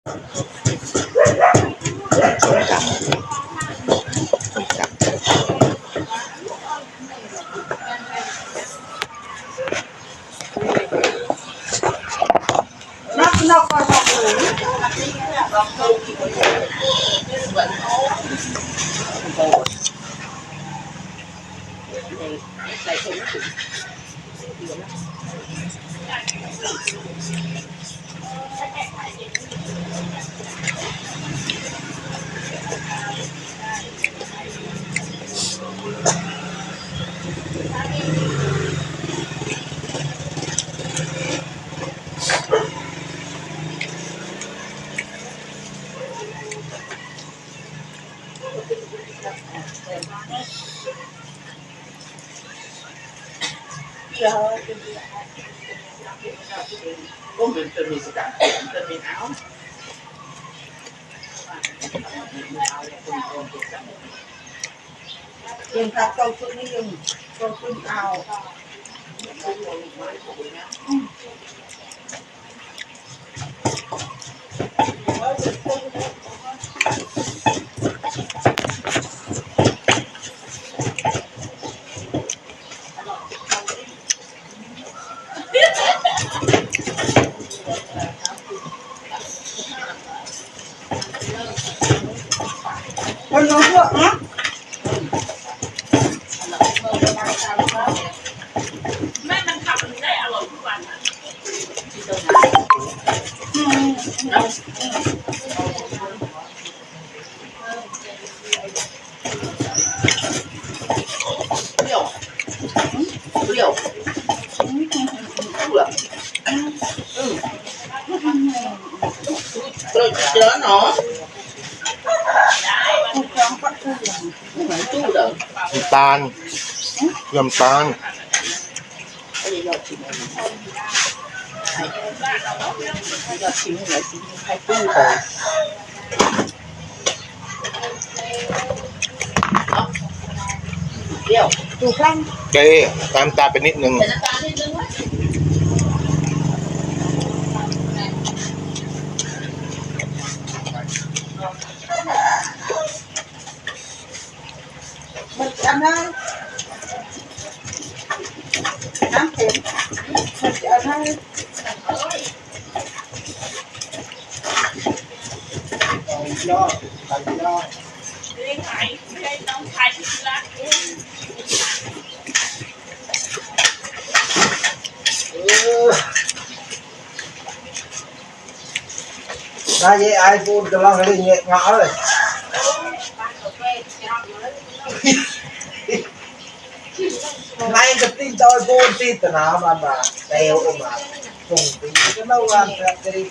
ส้มตำส้มตำนักก็ชอบเลยcũngเป็นมีสกัดเป็นมีเท้ายังทักเจ้าชุดนี้ยังเจ้าชุดเอาคนน้องพวกนะแม่มันขับมันได้อร่อยทุกวันอ่ะเปรี้ยวเปรี้ยวเปลือกเจอเนาะเหมือนตู้เด้อ น้ำตาลน้ำตาล ยอดชิมยอดชิมไหนชิมให้ตู้เลยเปรี้ยว ถูกครั้ง เจตามตาไปนิดนึง ใส่น้ำตาลนิดนึงไว้มันอันนั้นน้ำเค็มมันอันนั้นยอดใส่ยอด ไม่ได้ขายไม่ได้ต้องขายที่ร้านเอง ได้ยี่ไอพูดจะลองให้เงี้ยงอเลยไงก็ตีจอยพูดตีตนามาบ้าเตะออกมาส่งตีก็เล่าวันแรกจะรีบ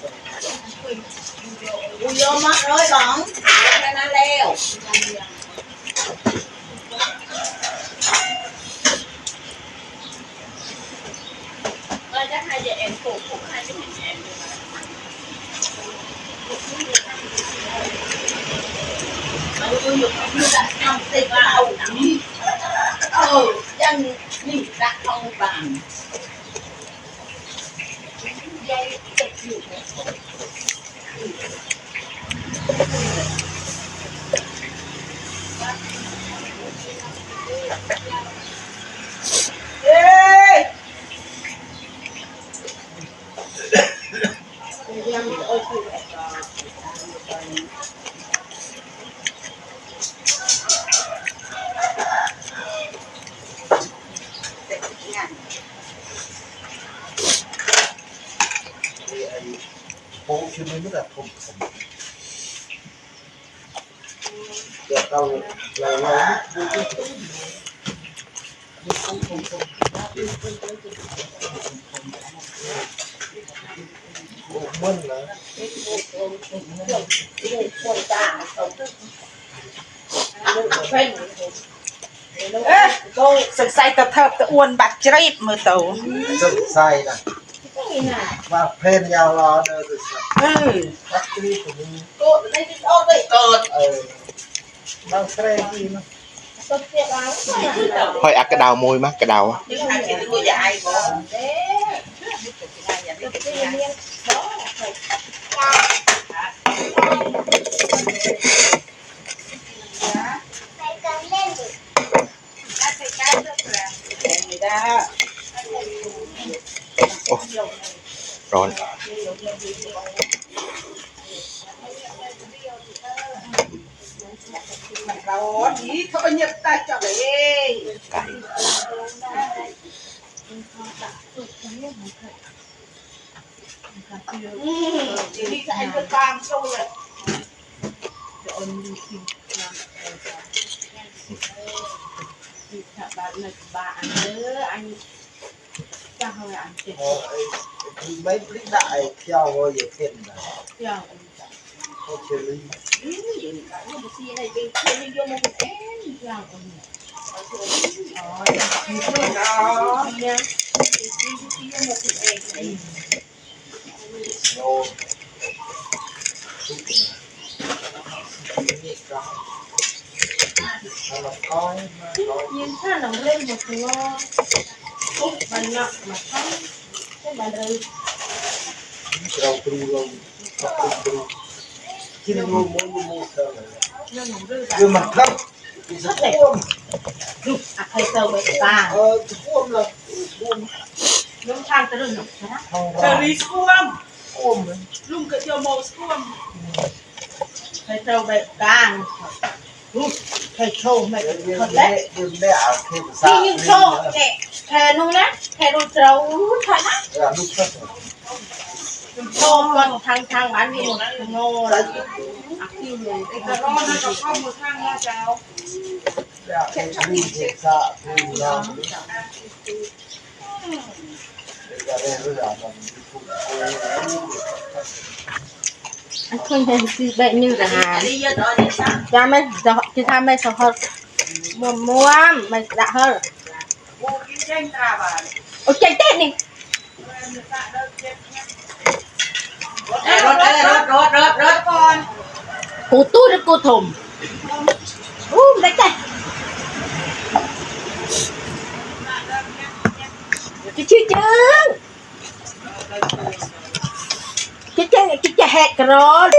กูโยมมาเลยหลงแค่นั้นแล้วจะให้เดี๋ยวแอนผมให้ไม่เห็นแอนเลยมันก็อยู่ที่ดักทำติดเอานี่ยังนี่ดักทองบางยังติดอยู่เอ้ยยังโอเคโอ้ชิมไม่ได้ผมเดี๋ยวเราดูมันนะศึกษาตะเทิบตะอ้วนบัดจริตมือโต สึกใส่นะว่าเพลนยาวรอเดินสึกใส่วัดที่ผม กูไม่ได้โอ้ยเกิด บางแครกีนะ ค่อยอักกระดาวมวยมั้ยกระดาว นี่ใครกินกูใหญ่บ่ เราดีเขาไปเย็บตาจับเลย ไก่ ทีนี้จะให้เป็นกลางโซ่เลย mấy cái đại theo rồi vậy thêm là không chơi lý nô coi nhìn thấy nó lên một lo úp bàn nặng mà không cái bàn đời rau tru luôn chín luôn mỗi rồi nhưng mà không thì sẽ cuốn thầy tàu bị bà cuốn là cuốn nó thang tới đường đó เชอรี่สควม cuốn ลุงก็เจอโมสควม thầy tàu bị bà thầy trâu mày thật đấy đừng để ảo thêm đi sao nhưng trâu thầy luôn á thầy đôi trâu thật á là lúc hết rồi trâu con thang bán đi một ngô là แต่รอดนะกับข้าวมือข้างว่าเจ้า là cái đi thiệt xa thì là bây giờ đây bây giờ mình đi cùng anh không thấy bệnh như là hà đi vô rồi đi sao cha mấy giờ chị tham mấy sao hơn mua mày đã hơn บูกินแจ้งตราบาน ôi chạy tết đi rớt ก่อน cô tu được cô thùng đấy chạy chứ chứ chứ hẹt rồi